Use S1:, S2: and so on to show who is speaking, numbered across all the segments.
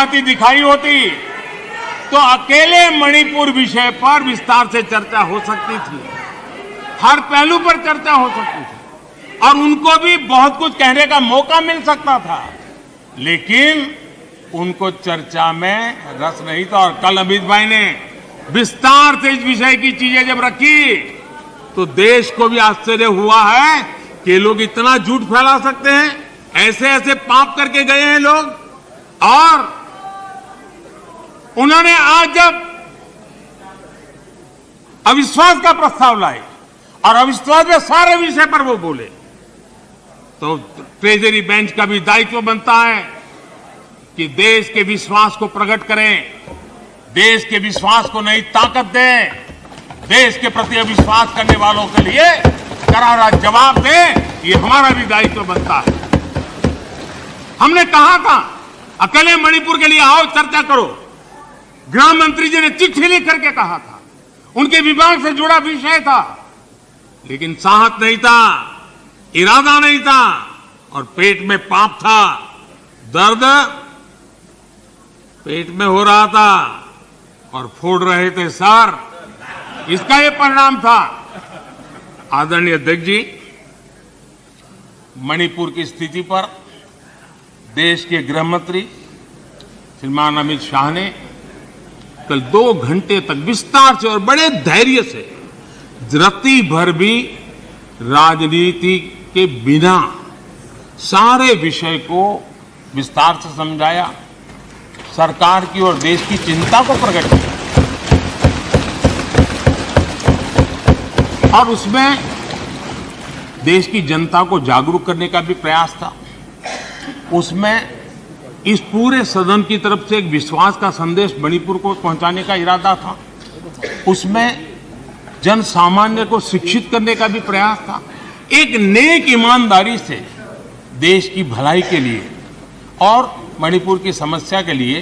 S1: दिखाई होती तो अकेले मणिपुर विषय पर विस्तार से चर्चा हो सकती थी, हर पहलू पर चर्चा हो सकती थी और उनको भी बहुत कुछ कहने का मौका मिल सकता था, लेकिन उनको चर्चा में रस नहीं था। और कल अमित भाई ने विस्तार से इस विषय की चीजें जब रखी तो देश को भी आश्चर्य हुआ है कि लोग इतना झूठ फैला सकते हैं, ऐसे ऐसे पाप करके गए हैं लोग। और उन्होंने आज जब अविश्वास का प्रस्ताव लाए और अविश्वास में सारे विषय पर वो बोले, तो ट्रेजरी बेंच का भी दायित्व बनता है कि देश के विश्वास को प्रकट करें, देश के विश्वास को नई ताकत दें, देश के प्रति अविश्वास करने वालों के लिए करारा जवाब दें, ये हमारा भी दायित्व बनता है। हमने कहा था अकेले मणिपुर के लिए आओ चर्चा करो, गृह मंत्री जी ने चिट्ठी लिख करके कहा था, उनके विभाग से जुड़ा विषय था, लेकिन साहस नहीं था, इरादा नहीं था और पेट में पाप था, दर्द पेट में हो रहा था और फोड़ रहे थे सर, इसका ये परिणाम था। आदरणीय अध्यक्ष जी, मणिपुर की स्थिति पर देश के गृह मंत्री श्रीमान अमित शाह ने कल 2 घंटे तक विस्तार से और बड़े धैर्य से रत्ती भर भी राजनीति के बिना सारे विषय को विस्तार से समझाया, सरकार की और देश की चिंता को प्रकट किया और उसमें देश की जनता को जागरूक करने का भी प्रयास था। उसमें इस पूरे सदन की तरफ से एक विश्वास का संदेश मणिपुर को पहुंचाने का इरादा था, उसमें जन सामान्य को शिक्षित करने का भी प्रयास था, एक नेक ईमानदारी से देश की भलाई के लिए और मणिपुर की समस्या के लिए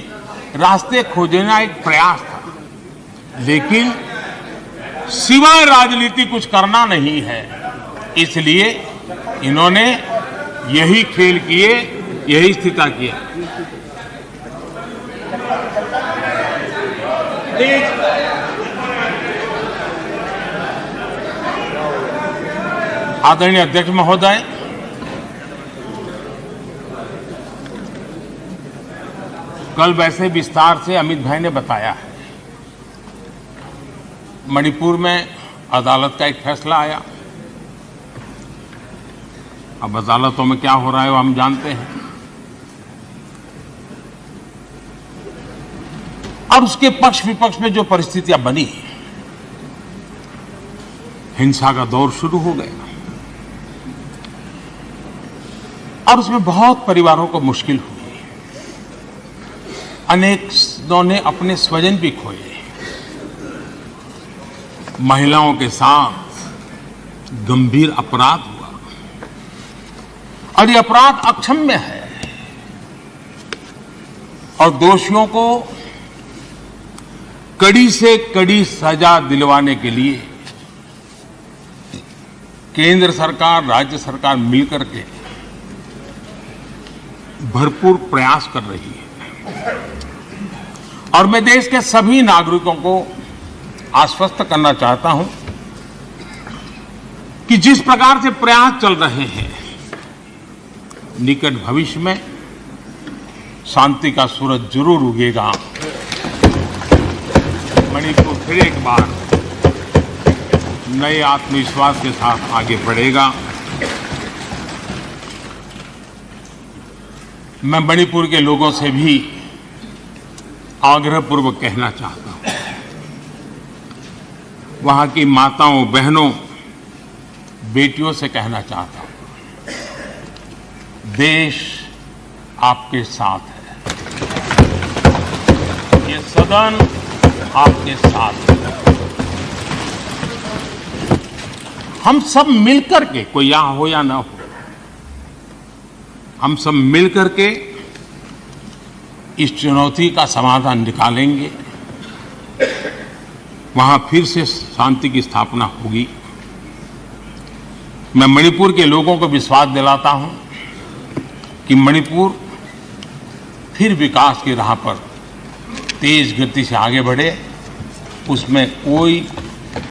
S1: रास्ते खोजना एक प्रयास था। लेकिन सिवाय राजनीति कुछ करना नहीं है, इसलिए इन्होंने यही खेल किए, यही स्थिति किया। आदरणीय अध्यक्ष महोदय, कल वैसे विस्तार से अमित भाई ने बताया है, मणिपुर में अदालत का एक फैसला आया। अब अदालतों में क्या हो रहा है वो हम जानते हैं, और उसके पक्ष विपक्ष में जो परिस्थितियां बनी, हिंसा का दौर शुरू हो गया और उसमें बहुत परिवारों को मुश्किल हुई, अनेकों ने अपने स्वजन भी खोए, महिलाओं के साथ गंभीर अपराध हुआ और ये अपराध अक्षम्य है और दोषियों को कड़ी से कड़ी सजा दिलवाने के लिए केंद्र सरकार, राज्य सरकार मिलकर के भरपूर प्रयास कर रही है। और मैं देश के सभी नागरिकों को आश्वस्त करना चाहता हूं कि जिस प्रकार से प्रयास चल रहे हैं, निकट भविष्य में शांति का सूरज जरूर उगेगा। मणिपुर फिर एक बार नए आत्मविश्वास के साथ आगे बढ़ेगा। मैं मणिपुर के लोगों से भी आग्रहपूर्वक कहना चाहता हूं, वहां की माताओं, बहनों, बेटियों से कहना चाहता हूं, देश आपके साथ है, ये सदन आपके साथ है। हम सब मिलकर के, कोई यहां हो या ना हो, हम सब मिलकर के इस चुनौती का समाधान निकालेंगे, वहां फिर से शांति की स्थापना होगी। मैं मणिपुर के लोगों को विश्वास दिलाता हूं कि मणिपुर फिर विकास की राह पर तेज गति से आगे बढ़े, उसमें कोई